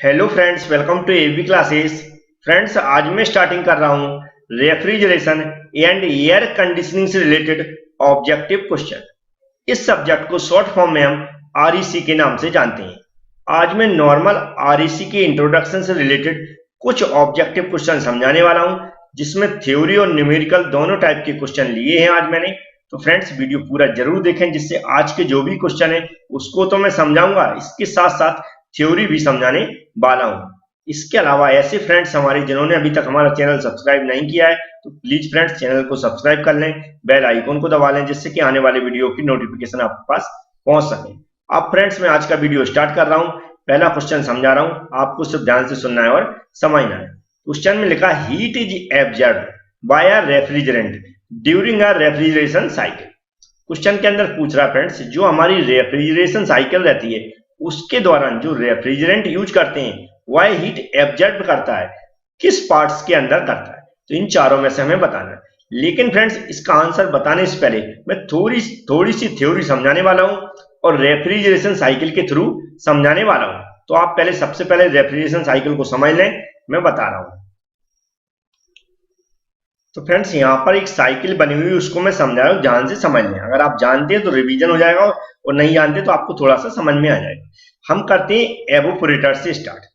Hello friends, welcome to AV classes. Friends, आज मैं starting कर रहा हूं रेफ्रिजरेशन एंड एयर कंडीशनिंग से रिलेटेड ऑब्जेक्टिव क्वेश्चन। इस सब्जेक्ट को शॉर्ट फॉर्म में हम आरईसी के नाम से जानते हैं। आज मैं नॉर्मल आरईसी के इंट्रोडक्शन से रिलेटेड कुछ ऑब्जेक्टिव क्वेश्चन समझाने वाला हूं, जिसमें थ्योरी और न्यूमेरिकल दोनों टाइप के क्वेश्चन लिए हैं आज मैंने। तो फ्रेंड्स, वीडियो पूरा जरूर देखें, जिससे आज के जो भी क्वेश्चन है उसको तो मैं समझाऊंगा, इसके साथ साथ थ्योरी भी समझाने वाला हूं। इसके अलावा ऐसे फ्रेंड्स हमारे जिन्होंने अभी तक हमारा चैनल सब्सक्राइब नहीं किया है, तो प्लीज फ्रेंड्स चैनल को सब्सक्राइब कर लें, बेल आइकन को दबा लें, जिससे कि आने वाले वीडियो की नोटिफिकेशन आपके पास पहुंच सके। अब फ्रेंड्स, मैं आज का वीडियो स्टार्ट कर रहा हूं। पहला क्वेश्चन समझा रहा हूं, आपको सिर्फ ध्यान से सुनना है और समझना है। क्वेश्चन में लिखा heat is absorbed bye a refrigerant during a refrigeration cycle. Question के अंदर पूछ रहा है फ्रेंड्स, जो हमारी रेफ्रिजरेशन साइकिल रहती है उसके दौरान जो रेफ्रिजरेंट यूज करते हैं वह हीट एब्जॉर्ब करता है, किस पार्ट्स के अंदर करता है। तो इन चारों में से हमें बताना है। लेकिन फ्रेंड्स, इसका आंसर बताने से पहले मैं थोड़ी सी थ्योरी समझाने वाला हूं और रेफ्रिजरेशन साइकिल के थ्रू समझाने वाला हूं। तो आप पहले सबसे पहले रेफ्रिजरेशन साइकिल को समझ लें, मैं बता रहा हूं। तो फ्रेंड्स, यहाँ पर एक साइकिल बनी हुई है, उसको मैं समझा रहा हूँ, ध्यान से समझ लें। अगर आप जानते हैं तो रिवीजन हो जाएगा, और नहीं जानते तो आपको थोड़ा सा समझ में आ जाएगा। हम करते हैं एवोपोरेटर से स्टार्ट।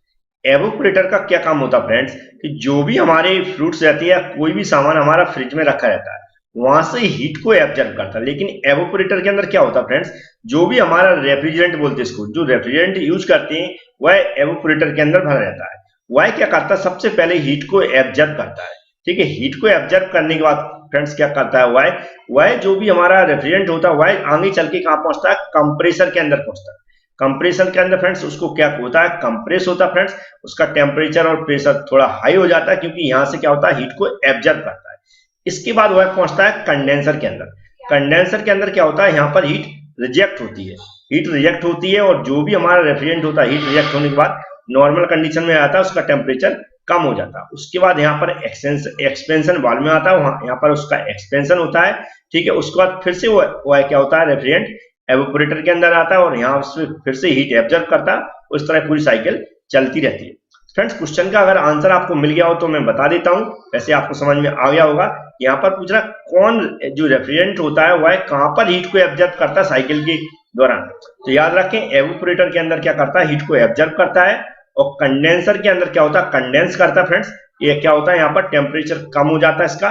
एवोपोरेटर का क्या काम होता है फ्रेंड्स, कि जो भी हमारे फ्रूट्स रहती है, कोई भी सामान हमारा फ्रिज में रखा रहता है, वहां से हीट को एब्जॉर्ब करता है। लेकिन एवोपोरेटर के अंदर क्या होता है फ्रेंड्स, जो भी हमारा रेफ्रिजरेंट बोलते हैं इसको, जो रेफ्रिजरेंट यूज करते हैं वह एवोपोरेटर के अंदर भरा रहता है। वह क्या करता है, सबसे पहले हीट को एब्जॉर्ब करता है। ठीक है, हीट को एब्जॉर्ब करने के बाद फ्रेंड्स क्या करता है, वह जो भी हमारा रेफ्रिजरेंट होता है वह आगे चल के कहां पहुंचता है, कंप्रेसर के अंदर पहुंचता है। कंप्रेसर के अंदर फ्रेंड्स उसको क्या होता है, कंप्रेस होता है फ्रेंड्स, उसका टेम्परेचर और प्रेशर थोड़ा हाई हो जाता है, क्योंकि यहां से क्या होता है, हीट को एब्जॉर्ब करता है। इसके बाद वह पहुंचता है कंडेंसर के अंदर। कंडेंसर के अंदर क्या होता है, यहाँ पर हीट रिजेक्ट होती है। हीट रिजेक्ट होती है, और जो भी हमारा रेफ्रिजरेंट होता है, हीट रिजेक्ट होने के बाद नॉर्मल कंडीशन में आता है, उसका टेम्परेचर कम हो जाता है। उसके बाद यहाँ पर एक्सपेंशन वाल्व में आता है, वहां यहाँ पर उसका एक्सपेंशन होता है। ठीक है, उसके बाद फिर से वो क्या होता है, रेफ्रिजरेंट एवोपोरेटर के अंदर आता है, और यहाँ फिर से हीट एब्जॉर्ब करता है। उस तरह पूरी साइकिल चलती रहती है। फ्रेंड्स, क्वेश्चन का अगर आंसर आपको मिल गया हो तो मैं बता देता हूँ, वैसे आपको समझ में आ गया होगा। यहाँ पर पूछ रहा कौन जो रेफ्रिजरेंट होता है वह कहाँ पर हीट को एब्जॉर्ब करता है साइकिल के दौरान। तो याद रखें, एवोपोरेटर के अंदर क्या करता है, हीट को एब्जॉर्ब करता है, और कंडेंसर के अंदर क्या होता है, कंडेंस करता है। फ्रेंड्स, ये क्या होता है, यहाँ पर टेम्परेचर कम हो जाता है इसका।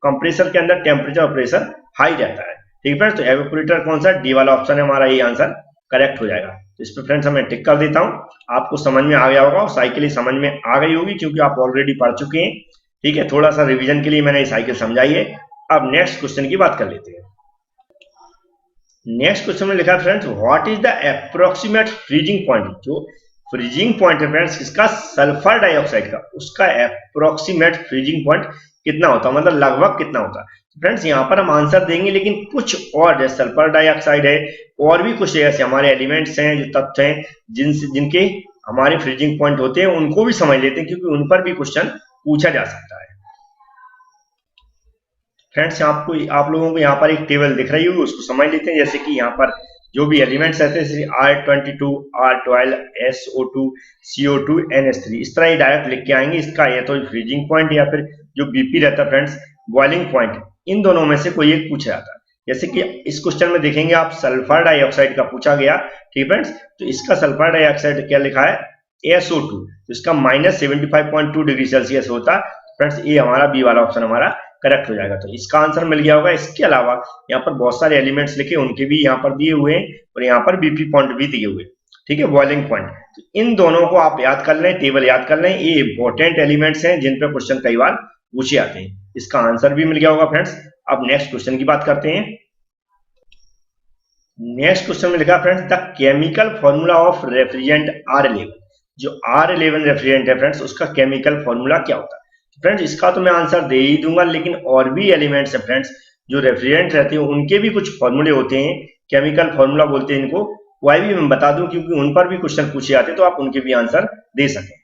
कंप्रेसर के अंदर टेम्परेचर और प्रेशर हाई रहता है। ठीक है फ्रेंड्स, तो एवोपोरेटर कौन सा, डी वाला ऑप्शन है हमारा, ये आंसर करेक्ट हो जाएगा। तो इस पर फ्रेंड्स मैं टिक कर देता हूँ। आपको समझ में आ गया होगा, और साइकिल ही समझ में आ गई होगी, क्योंकि आप ऑलरेडी पढ़ चुके हैं। ठीक है, थोड़ा सा रिवीजन के लिए मैंने ये साइकिल समझाई है। अब नेक्स्ट क्वेश्चन की बात कर लेते हैं। नेक्स्ट क्वेश्चन में लिखा है friends, what is the approximate freezing point. जो फ्रीजिंग पॉइंट है फ्रेंड्स इसका, सल्फर डाइऑक्साइड का, उसका अप्रोक्सीमेट फ्रीजिंग पॉइंट कितना होता है, मतलब लगभग कितना होता है। फ्रेंड्स, यहाँ पर हम आंसर देंगे, लेकिन कुछ और, जैसे सल्फर डाइऑक्साइड है, और भी कुछ ऐसे हमारे एलिमेंट्स हैं, जो तत्व हैं जिनके हमारे फ्रीजिंग पॉइंट होते हैं, उनको भी समझ लेते हैं, क्योंकि उन पर भी क्वेश्चन पूछा जा सकता है। फ्रेंड्स, आप लोगों को यहाँ पर एक टेबल दिख रही होगी, उसको समझ लेते हैं। जैसे कि यहाँ पर जो भी एलिमेंट्स रहते हैं, जैसे R22, R12, SO2, CO2, NH3, इस तरह ही डायरेक्ट लिख के आएंगे। इसका या तो फ्रीजिंग पॉइंट या फिर जो BP रहता है फ्रेंड्स, बॉइलिंग पॉइंट, इन दोनों में से कोई एक पूछा जाता है। जैसे कि इस क्वेश्चन में देखेंगे आप, सल्फर डाइऑक्साइड का पूछा गया। ठीक फ्रेंड्स, तो इसका सल्फर डाइऑक्साइड क्या लिखा है, SO2, तो इसका -75.2 डिग्री सेल्सियस होता है। फ्रेंड्स, ये हमारा बी वाला ऑप्शन हमारा करेक्ट हो जाएगा। तो इसका आंसर मिल गया होगा। इसके अलावा यहाँ पर बहुत सारे एलिमेंट्स लिखे, उनके भी यहाँ पर दिए हुए हैं, और यहाँ पर BP पॉइंट भी दिए हुए। ठीक है, बॉइलिंग पॉइंट, तो इन दोनों को आप याद कर लें, टेबल याद कर लें। ये इंपॉर्टेंट एलिमेंट्स हैं जिन पे क्वेश्चन कई बार पूछे आते हैं। इसका आंसर भी मिल गया होगा फ्रेंड्स। अब नेक्स्ट क्वेश्चन की बात करते हैं। नेक्स्ट क्वेश्चन में लिखा friends, the chemical formula of refrigerant R11। जो R11 रेफ्रिजरेंट है फ्रेंड्स, उसका केमिकल फॉर्मूला क्या होता है। फ्रेंड्स, इसका तो मैं आंसर दे ही दूंगा, लेकिन और भी एलिमेंट्स है फ्रेंड्स जो रेफ्रिजरेंट रहते हैं, उनके भी कुछ फॉर्मूले होते हैं, केमिकल फॉर्मूला बोलते हैं इनको, वह भी मैं बता दूं, क्योंकि उन पर भी क्वेश्चन पूछे जाते हैं, तो आप उनके भी आंसर दे सकें।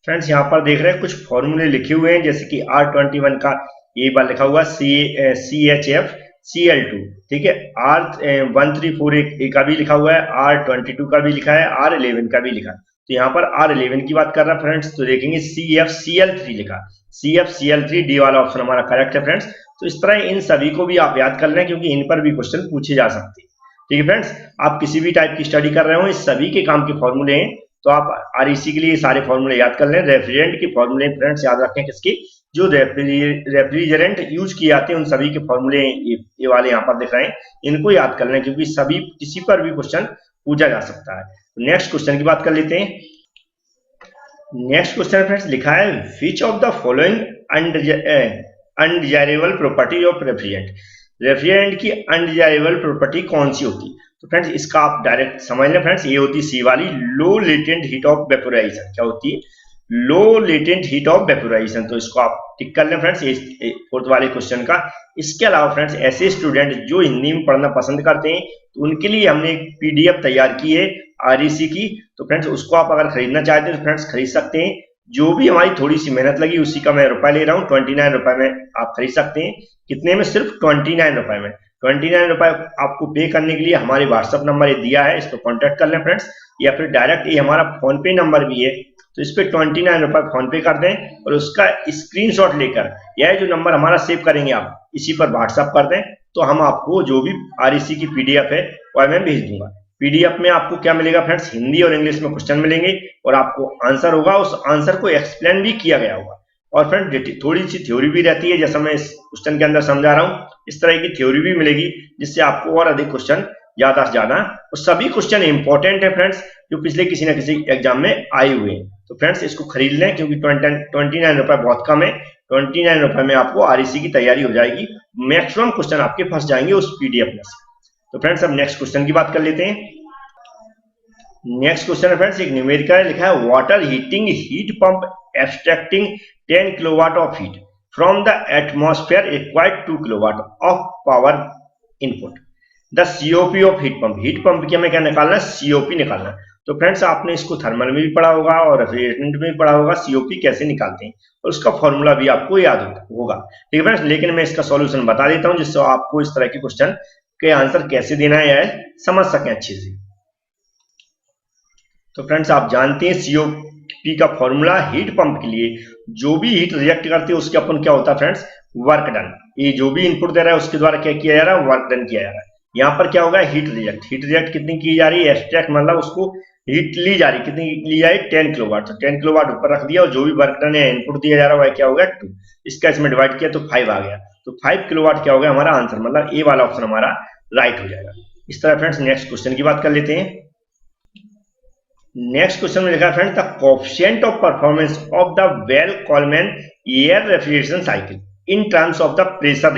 फ्रेंड्स, यहाँ पर देख रहे हैं कुछ फॉर्मूले लिखे हुए हैं, जैसे कि R21 का ये बार लिखा हुआ CHF Cl2। ठीक है, R1348 का भी लिखा हुआ है, R22 का भी लिखा है, R11 का भी लिखा है। तो यहाँ पर R11 की बात कर रहा है फ्रेंड्स, तो देखेंगे CFCl3 लिखा, CFCl3 डी वाला ऑप्शन हमारा करेक्ट है फ्रेंड्स। तो इस तरह इन सभी को भी आप याद कर लें क्योंकि इन पर भी क्वेश्चन पूछे जा सकते हैं। ठीक है फ्रेंड्स, आप किसी भी टाइप की स्टडी कर रहे हो, इस सभी के काम के फॉर्मूले हैं, तो आप REC के लिए सारे फॉर्मूले याद कर लें। रेफ्रिजरेंट के फॉर्मूले फ्रेंड्स याद रखें किसके, जो रेफ्रिजरेंट यूज किए जाते हैं उन सभी के फॉर्मूले ये वाले यहाँ पर दिख रहे हैं, इनको याद कर लें क्योंकि सभी किसी पर भी क्वेश्चन पूछा जा सकता है। तो नेक्स्ट क्वेश्चन की बात कर लेते हैं। नेक्स्ट क्वेश्चन फ्रेंड्स लिखा है विच of the following undesirable property of refrigerant, refrigerant की अनडिजायरेबल प्रॉपर्टी कौन सी होती है। तो फ्रेंड्स इसका आप डायरेक्ट समझ लें फ्रेंड्स, ये होती है सी वाली, लो लेटेंट हीट ऑफ वेपोराइजेशन। क्या होती है, लो लेटेंट हीट ऑफ वेपोराइजेशन। तो इसको आप टिक कर लें फ्रेंड्स फोर्थ वाले क्वेश्चन का। इसके अलावा फ्रेंड्स ऐसे स्टूडेंट जो हिंदी में पढ़ना पसंद करते हैं तो उनके लिए हमने एक PDF तैयार की है REC की, तो फ्रेंड्स उसको आप अगर खरीदना चाहते हैं तो फ्रेंड्स खरीद सकते हैं। जो भी हमारी थोड़ी सी मेहनत लगी उसी का मैं रुपए ले रहा हूँ, 29 रुपए में आप खरीद सकते हैं। कितने में, सिर्फ 29 रुपए में। 29 रुपए आपको पे करने के लिए हमारे व्हाट्सएप नंबर ये दिया है, इस पर कॉन्टेक्ट कर लें फ्रेंड्स, या फिर डायरेक्ट ये हमारा फोन पे नंबर भी है, तो इस पे 29 रुपए फोन पे कर दें और उसका स्क्रीनशॉट लेकर यह जो नंबर हमारा सेव करेंगे आप इसी पर व्हाट्सएप कर दें, तो हम आपको जो भी REC की PDF है वह मैं भेज दूंगा। PDF में आपको क्या मिलेगा फ्रेंड्स, हिंदी और इंग्लिश में क्वेश्चन मिलेंगे और आपको आंसर होगा, उस आंसर को एक्सप्लेन भी किया गया होगा। और फ्रेंड थोड़ी सी थ्योरी भी रहती है, जैसा मैं इस क्वेश्चन के अंदर समझा रहा हूँ इस तरह की थ्योरी भी मिलेगी जिससे आपको और अधिक क्वेश्चन ज्यादा से ज्यादा, और सभी क्वेश्चन इंपॉर्टेंट है फ्रेंड्स जो पिछले किसी न किसी एग्जाम में आए हुए हैं। तो फ्रेंड्स इसको खरीद लें क्योंकि 29 रुपए बहुत कम है, 29 रुपए में आपको REC की तैयारी हो जाएगी, मैक्सिमम क्वेश्चन आपके फंस जाएंगे उस PDF में से। तो फ्रेंड्स अब नेक्स्ट क्वेश्चन की बात कर लेते हैं। नेक्स्ट क्वेश्चन है फ्रेंड्स एक न्यूमेरिकल लिखा है water heating heat pump extracting 10 kilowatt of heat from the atmosphere required 2 kilowatt of power input, the COP of heat pump की हमें क्या निकालना है, COP निकालना है। तो फ्रेंड्स आपने इसको थर्मल में भी पढ़ा होगा और रेफ्रिजरेंट में भी पढ़ा होगा, COP कैसे निकालते हैं और उसका फॉर्मूला भी आपको याद होगा। ठीक है फ्रेंड्स, लेकिन मैं इसका सॉल्यूशन बता देता हूं जिससे आपको इस तरह के क्वेश्चन के आंसर कैसे देना है समझ सकें अच्छे से। तो फ्रेंड्स आप जानते हैं COP का फॉर्मूला, हीट पंप के लिए जो भी हीट रिजेक्ट करते हैं उसके अपन क्या होता है फ्रेंड्स, वर्क डन। ये जो भी इनपुट दे रहा है उसके द्वारा क्या किया जा रहा है, वर्क डन किया जा रहा है। यहाँ पर क्या होगा, हीट रिजेक्ट कितनी की जा रही है, एक्सट्रैक्ट मतलब उसको हीट ली जा रही, कितनी ली जा रही है, 10 किलोवाट। तो 10 किलोवाट ऊपर रख दिया और जो भी वर्क डन है इनपुट दिया जा रहा है वह क्या होगा 2, इसका इसमें डिवाइड किया तो 5 आ गया। तो 5 किलोवाट क्या होगा हमारा आंसर, मतलब ए वाला ऑप्शन हमारा राइट हो जाएगा। इस तरह फ्रेंड्स नेक्स्ट क्वेश्चन की बात कर लेते हैं। नेक्स्ट क्वेश्चन में लिखा है friends the coefficient of performance of the Bell Coleman air refrigeration cycle in terms of the pressure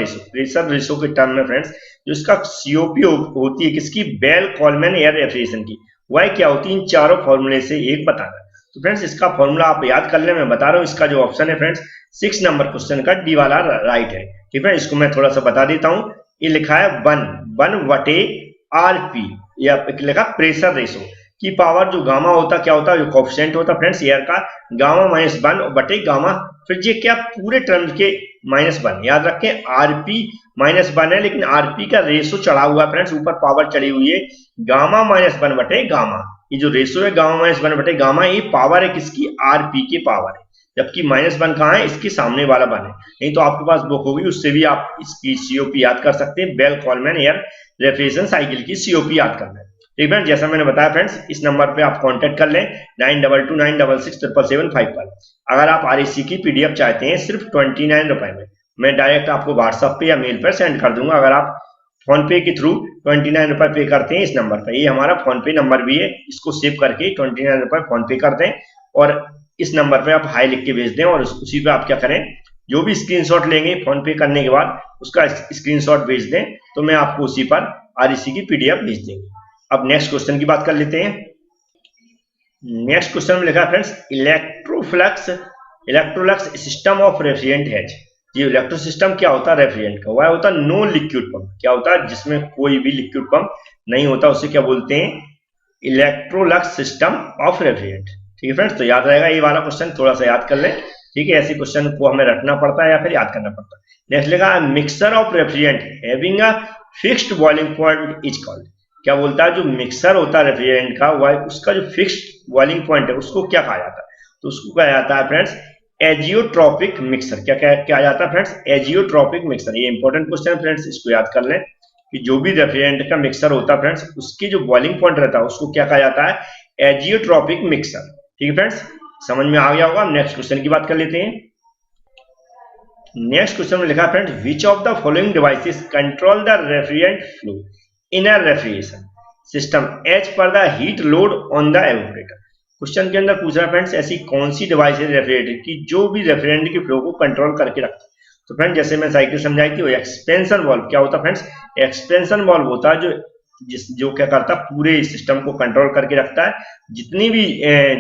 ratio के टर्म में फ्रेंड्स जो इसका COP होती है किसकी, बेल कोलमैन एयर रेफ्रिजरेशन की, वह क्या होती है, इन चारों फॉर्मूले से एक बताना। तो फ्रेंड्स इसका फॉर्मूला आप याद कर ले, मैं बता रहा हूँ। इसका जो ऑप्शन है फ्रेंड्स 6 नंबर क्वेश्चन का डी वाला राइट है। ठीक है, इसको मैं थोड़ा सा बता देता हूँ। ये लिखा है 1/RP, या लिखा प्रेशर रेशो की पावर जो गामा होता क्या होता है, जो कोएफिशिएंट होता फ्रेंड्स एयर का, गामा -1 बटे गामा, फिर ये क्या पूरे टर्म के -1। याद रखें RP -1 है लेकिन RP का रेशो चढ़ा हुआ है फ्रेंड्स, ऊपर पावर चढ़ी हुई है, गामा -1 बटे गामा। ये जो रेशो है गामा -1 बटे गामा, ये पावर है किसकी, RP की पावर है, जबकि -1 कहाँ है, इसके सामने वाला 1 है। नहीं तो आपके पास बुक होगी उससे भी आप इसकी COP याद कर सकते हैं, Bell Coleman air refrigeration cycle की COP याद करना है। ठीक है, जैसा मैंने बताया फ्रेंड्स इस नंबर पे आप कांटेक्ट कर लें 9229667755 पर। अगर आप REC की PDF चाहते हैं सिर्फ 29 रुपए में, मैं डायरेक्ट आपको व्हाट्सएप पे या मेल पर सेंड कर दूंगा। अगर आप फोन पे के थ्रू 29 रुपए पे करते हैं इस नंबर पर, ये हमारा फोन पे नंबर भी है, इसको सेव करके 29 रुपए फोन पे कर दें और इस नंबर पे आप हाई लिख के भेज दें और उसी पे आप क्या करें, जो भी स्क्रीनशॉट लेंगे फोन पे करने के बाद उसका स्क्रीनशॉट भेज दें, तो मैं आपको उसी पर REC की PDF भेज देंगे। अब नेक्स्ट क्वेश्चन की बात कर लेते हैं। नेक्स्ट क्वेश्चन में लिखा है friends Electrolux system of refrigerant has. ये इलेक्ट्रो सिस्टम क्या होता है रेफ्रिजरेंट का, वह होता है नो लिक्विड पंप। क्या होता है, जिसमें कोई भी लिक्विड पंप नहीं होता, उसे क्या बोलते हैं, इलेक्ट्रोलक्स सिस्टम ऑफ रेफ्रिजरेंट। ठीक है फ्रेंड्स, तो याद रहेगा ये वाला क्वेश्चन, थोड़ा सा याद कर लें। ठीक है, ऐसे क्वेश्चन को हमें रटना पड़ता है या फिर याद करना पड़ता है। नेक्स्ट लिखा है mixture of refrigerant having a fixed boiling point is called. क्या बोलता है, जो मिक्सर होता है रेफ्रिजरेंट का, वह उसका जो फिक्स्ड बॉइलिंग पॉइंट है उसको क्या कहा जाता है, तो उसको कहा जाता है फ्रेंड्स एजियोट्रॉपिक मिक्सर। क्या क्या जाता है फ्रेंड्स, एजियोट्रॉपिक मिक्सर। ये इंपॉर्टेंट क्वेश्चन है फ्रेंड्स, इसको याद कर लें कि जो भी रेफ्रिजरेंट का मिक्सर होता है फ्रेंड्स, उसकी जो बॉइलिंग पॉइंट रहता है उसको क्या कहा जाता है, एजियोट्रॉपिक मिक्सर। ठीक है फ्रेंड्स, समझ में आ गया होगा। नेक्स्ट क्वेश्चन की बात कर लेते हैं। नेक्स्ट क्वेश्चन में लिखा है friends, which of the following devices control the refrigerant flow in a refrigeration system as per the heat load on the evaporator. Question के अंदर पूछ रहा है फ्रेंड्स, ऐसी कौन सी डिवाइस है रेफ्रिजरेटर की जो भी रेफ्रिजरेंट की फ्लो को कंट्रोल करके रखता है। तो फ्रेंड्स जैसे मैं साइकिल समझाई थी, वो एक्सपेंशन वाल्व क्या होता है फ्रेंड्स, एक्सपेंशन वाल्व होता है जो क्या करता है, पूरे सिस्टम को कंट्रोल करके रखता है। जितनी भी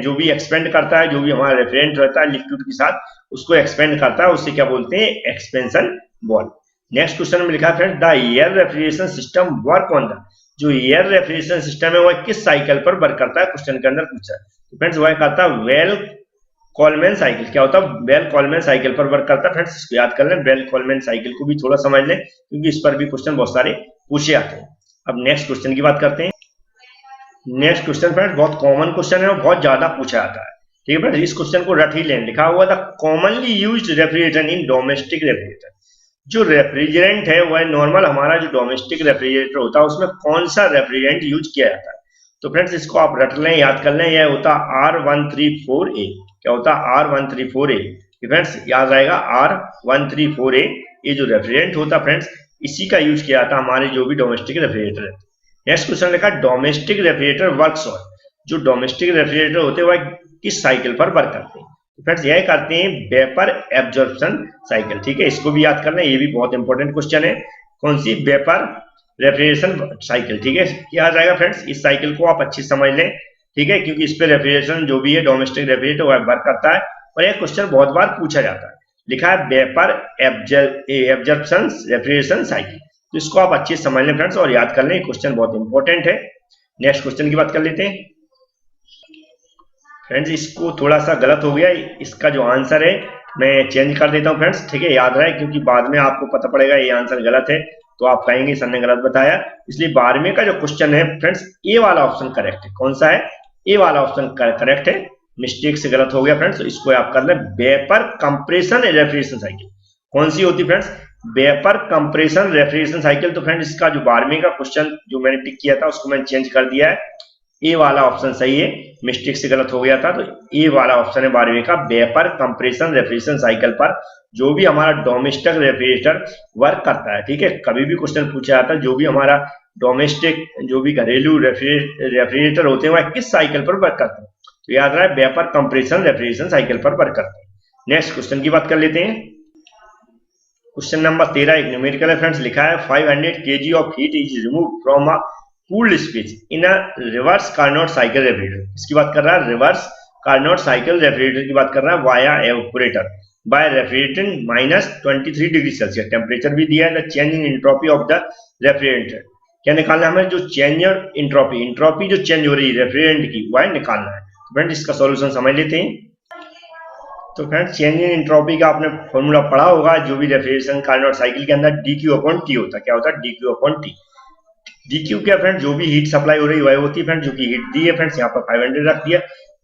जो भी एक्सपेंड करता है, जो भी हमारा रेफ्रिजरेंट रहता है लिक्विड के साथ, उसको एक्सपेंड करता है, उससे क्या बोलते हैं, एक्सपेंशन वाल्व। नेक्स्ट क्वेश्चन में लिखा है friends, the air refrigeration system work on the, जो एयर रेफ्रिजरेशन सिस्टम है वह किस साइकिल पर वर्क करता है, क्वेश्चन के अंदर पूछा है। तो फ्रेंड्स वह करता है वेल कॉलमैन साइकिल। क्या होता है, बेल कॉलमैन साइकिल पर वर्क करता है। फ्रेंड्स इसको याद कर लें, बेल कॉलमैन साइकिल को भी थोड़ा समझ लें क्योंकि इस पर भी क्वेश्चन बहुत सारे पूछे आते हैं। अब नेक्स्ट क्वेश्चन की बात करते हैं। नेक्स्ट क्वेश्चन फ्रेंड्स बहुत कॉमन क्वेश्चन है और बहुत ज्यादा पूछा जाता है। ठीक है फ्रेंड्स, इस क्वेश्चन को रट ही लें। लिखा हुआ था commonly used refrigerator in domestic refrigerator. जो रेफ्रिजरेंट है वह नॉर्मल हमारा जो डोमेस्टिक रेफ्रिजरेटर होता है उसमें कौन सा रेफ्रिजरेंट यूज किया जाता है। तो फ्रेंड्स इसको आप रट लें, याद कर लें, यह होता R134A। क्या होता है, R134A। फ्रेंड्स याद रहेगा R134A, ये जो रेफ्रिजरेंट होता फ्रेंड्स इसी का यूज किया जाता है हमारे जो भी डोमेस्टिक रेफ्रिजरेटर है। नेक्स्ट क्वेश्चन लिखा डोमेस्टिक रेफ्रिजरेटर वर्क्स ऑन, जो डोमेस्टिक रेफ्रिजरेटर होते हैं वह किस साइकिल पर वर्क करते हैं। फ्रेंड्स यह करते हैं वेपर एब्जॉर्प्शन साइकिल। ठीक है, इसको भी याद करना, ये भी बहुत इंपॉर्टेंट क्वेश्चन है। कौन सी, वेपर रेफ्रिजरेशन साइकिल। ठीक है, याद रहेगा फ्रेंड्स, इस साइकिल को आप अच्छी समझ लें। ठीक है, क्योंकि इस पे रेफ्रिजरेशन जो भी है डोमेस्टिक रेफ्रिजरेटर वह वर्क करता है और यह क्वेश्चन बहुत बार पूछा जाता है। लिखा है वेपर एब्जॉर्प्शन रेफ्रिजरेशन साइकिल। तो इसको आप अच्छे से समझ लें फ्रेंड्स और याद कर लें, क्वेश्चन बहुत इंपॉर्टेंट है। नेक्स्ट क्वेश्चन की बात कर लेते हैं। फ्रेंड्स इसको थोड़ा सा गलत हो गया, इसका जो आंसर है मैं चेंज कर देता हूं फ्रेंड्स। ठीक है, याद रहे क्योंकि बाद में आपको पता पड़ेगा ये आंसर गलत है तो आप कहेंगे सर ने गलत बताया। इसलिए 12वें का जो क्वेश्चन है फ्रेंड्स, ए वाला ऑप्शन करेक्ट है। कौन सा है, ए वाला ऑप्शन करेक्ट है। मिस्टेक से गलत हो गया फ्रेंड्स, तो इसको आप कर लें वेपर कंप्रेशन रेफ्रिजरेशन साइकिल। कौन सी होती friends, vapour compression refrigeration cycle. तो फ्रेंड्स इसका जो 12वें का क्वेश्चन जो मैंने टिक किया था उसको मैंने चेंज कर दिया है, ए वाला ऑप्शन सही है, मिस्टेक से गलत हो गया था। तो ए वाला ऑप्शन है 12वें का, वेपर कंप्रेशन रेफ्रिजरेशन साइकिल पर जो भी हमारा डोमेस्टिक रेफ्रिजरेटर वर्क करता है। ठीक है, कभी भी क्वेश्चन पूछा जाता है जो भी हमारा डोमेस्टिक जो भी घरेलू रेफ्रिजरेटर होते हैं वह किस साइकिल पर वर्क करते हैं। तो याद रहा है वेपर कंप्रेशन रेफ्रिजरेशन साइकिल पर वर्क करते हैं। नेक्स्ट क्वेश्चन की बात कर लेते हैं। क्वेश्चन नंबर 13 एक न्यूमेरिकल है फ्रेंड्स। लिखा है 500 kg of heat is remove from a cooled space in a reverse Carnot cycle refrigerator. इसकी बात कर रहा है, रिवर्स कार्नोट साइकिल रेफ्रिजरेटर की बात कर रहा है, via evaporator by refrigerating -23 degree Celsius. Temperature भी दिया है, the change in entropy of the refrigerator. क्या निकालना है हमें, जो चेंज इंट्रोपी जो चेंज हो रही है रेफ्रिजरेंट की वह निकालना है। तो फ्रेंड्स इसका सॉल्यूशन समझ लेते हैं। तो फ्रेंड्स चेंज इन एंट्रोपी का आपने फॉर्मूला पढ़ा होगा, जो भी रेफ्रिजरेशन कार्नोट साइकिल के अंदर dQ/T होता है। क्या होता है, dQ/T। dQ क्या फ्रेंड्स, जो भी हीट सप्लाई हो रही है वह होती है फ्रेंड्स, जो कि हीट दी है फ्रेंड्स यहाँ पर 500 रख दिया।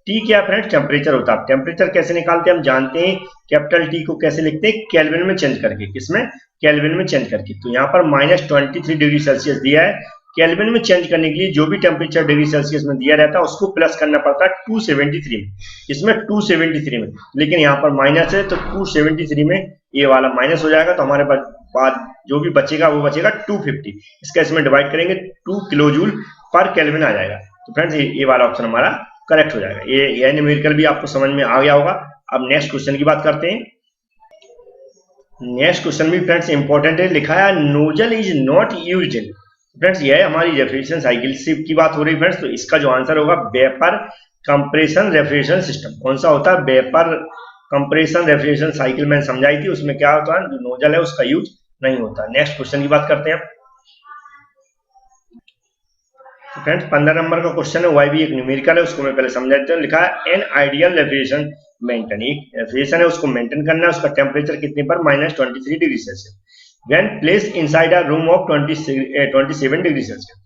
T क्या फ्रेंड्स, टेम्परेचर होता है। टेम्परेचर कैसे निकालते हैं हम जानते हैं, कैपिटल T को कैसे लिखते हैं, केल्विन में चेंज करके। किसमें, केल्विन में चेंज करके। तो यहाँ पर -23 डिग्री सेल्सियस दिया है, केल्विन में चेंज करने के लिए जो भी टेम्परेचर डिग्री सेल्सियस में दिया रहता है उसको प्लस करना पड़ता है 273 में। इसमें 273 में, लेकिन यहाँ पर माइनस है तो 273 में ये वाला माइनस हो जाएगा, तो हमारे बाद जो भी बचेगा वो बचेगा 250। इसका इसमें डिवाइड करेंगे 2 किलो जूल पर केल्विन आ जाएगा। तो फ्रेंड्स ये वाला ऑप्शन हमारा करेक्ट हो जाएगा। ये न्यूमेरिकल भी आपको समझ में आ गया होगा। अब नेक्स्ट क्वेश्चन की बात करते हैं। नेक्स्ट क्वेश्चन भी फ्रेंड्स इंपॉर्टेंट है। लिखा है nozzle is not used in. Friends यह हमारी रेफ्रिजरेशन साइकिल की बात हो रही है फ्रेंड्स, तो इसका जो आंसर होगा वेपर कंप्रेशन रेफ्रिजरेशन सिस्टम। कौन सा होता है, वेपर कंप्रेशन रेफ्रिजरेशन साइकिल मैंने समझाई थी, उसमें क्या होता है, जो नोजल है उसका यूज नहीं होता। नेक्स्ट क्वेश्चन की बात करते हैं। फ्रेंड्स 15 नंबर का क्वेश्चन है, वह भी एक न्यूमेरिकल है, उसको मैं पहले समझा देता हूँ। लिखा है एन आइडियल रेफ्रिजरेशन मेंटेन, एक रेफ्रिजरेशन है उसको मेंटेन करना है, उसका टेम्परेचर कितने पर, -23 degree Celsius. When placed inside a room of 27 degree Celsius,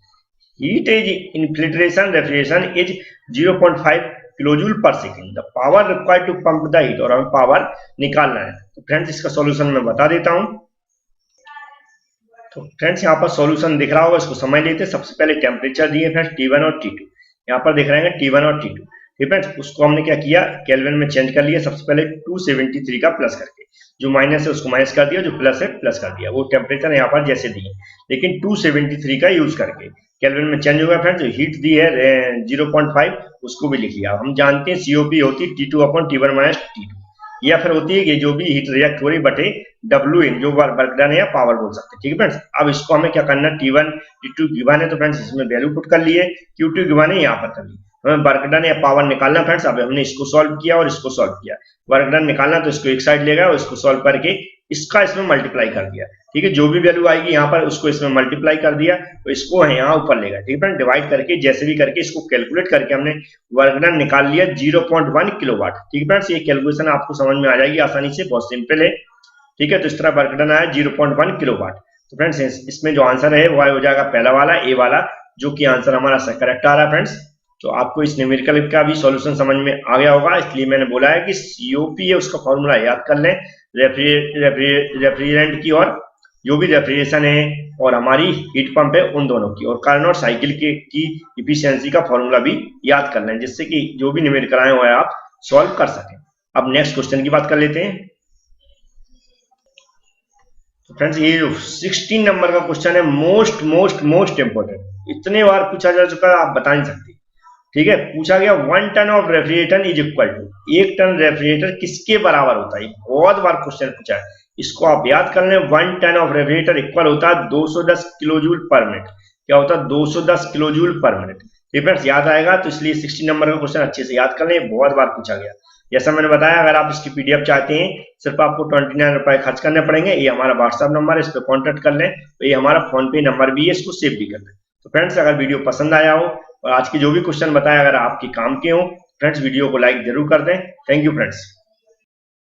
heat is infiltration refrigeration is 0.5 kilojoule per second. The power required to pump the heat, और हमें पावर निकालना है। तो फ्रेंड्स इसका सॉल्यूशन मैं बता देता हूं। तो फ्रेंड्स यहाँ पर सॉल्यूशन दिख रहा होगा, इसको समझ लेते हैं। सबसे पहले टेम्परेचर दिए फ्रेंड्स T1 और T2, यहाँ पर दिख रहे हैं T1 और T2। ठीक फ्रेंड्स, उसको हमने क्या किया, केल्विन में चेंज कर लिया। सबसे पहले 273 का प्लस करके, जो माइनस है उसको माइनस कर दिया, जो प्लस है प्लस कर दिया। वो टेम्परेचर यहाँ पर जैसे दिए, लेकिन 273 का यूज करके केल्विन में चेंज हो गया फ्रेंड्स। जो हीट दी है 0.5, उसको भी लिख लिया। हम जानते हैं COP होती है T2/T1 माइनस T2, या फिर होती है कि जो भी हीट रिएक्ट हो रही बटे WN, जो वर्क डन है या पावर बोल सकते हैं। ठीक है फ्रेंड्स, अब इसको हमें क्या करना है, T1 T2 गिवन है तो फ्रेंड्स इसमें वैल्यू पुट कर लिए, Q2 गिवन है यहाँ पर कर ली। हमें वर्क डन या पावर निकालना फ्रेंड्स। अब हमने इसको सॉल्व किया और इसको सॉल्व किया। वर्क डन निकालना तो इसको एक साइड ले गया और इसको सॉल्व करके इसका इसमें मल्टीप्लाई कर दिया। ठीक है, जो भी वैल्यू आएगी यहाँ पर उसको इसमें मल्टीप्लाई कर दिया, तो इसको यहाँ ऊपर लेगा। ठीक है, डिवाइड करके जैसे भी करके इसको कैलकुलेट करके हमने वर्क डन निकाल लिया 0.1 किलोवाट। ठीक है फ्रेंड्स, ये कैलकुलेशन आपको समझ में आ जाएगी आसानी से, बहुत सिंपल है। ठीक है, तो इस तरह वर्क डन आया 0.1 किलोवाट। तो फ्रेंड्स इसमें जो आंसर है वो हो जाएगा पहला वाला, ए वाला, जो कि आंसर हमारा करेक्ट आ रहा है फ्रेंड्स। तो आपको इस न्यूमेरिकल का भी सॉल्यूशन समझ में आ गया होगा, इसलिए मैंने बोला है कि COP है उसका फॉर्मूला याद कर लें रेफ्रिजरेंट की, और जो भी रेफ्रिजरेशन है और हमारी हीट पंप है उन दोनों की, और कार्नोट साइकिल की इफिशियंसी का फॉर्मूला भी याद कर लें, जिससे कि जो भी न्यूमेरिकल आए हुए आप सॉल्व कर सकें। अब नेक्स्ट क्वेश्चन की बात कर लेते हैं। तो फ्रेंड्स ये जो 16 नंबर का क्वेश्चन है, मोस्ट मोस्ट मोस्ट इंपोर्टेंट, इतने बार पूछा जा चुका है आप बता नहीं सकते। ठीक है, पूछा गया 1 ton of refrigerator is equal to, 1 ton refrigerator किसके बराबर होता है। बहुत बार क्वेश्चन पूछा है, इसको आप याद कर लें। 1 टन ऑफ रेफ्रिजरेटर इक्वल होता है 210 किलोजूल पर मिनट। क्या होता है, 210 किलोजूल पर मिनट। फ्रेंड्स याद आएगा, तो इसलिए 16 नंबर का क्वेश्चन अच्छे से याद कर लें, बहुत बार पूछा गया। जैसा मैंने बताया, अगर आप इसकी PDF चाहते हैं, सिर्फ आपको 29 रुपए खर्च करने पड़ेंगे। ये हमारा व्हाट्सएप नंबर है, इस पर कॉन्टेक्ट कर लें। तो ये हमारा फोन पे नंबर भी है, इसको सेव भी कर लें। तो फ्रेंड्स अगर वीडियो पसंद आया हो और आज के जो भी क्वेश्चन बताया अगर आपके काम के हो, फ्रेंड्स वीडियो को लाइक जरूर कर दें। Thank you friends.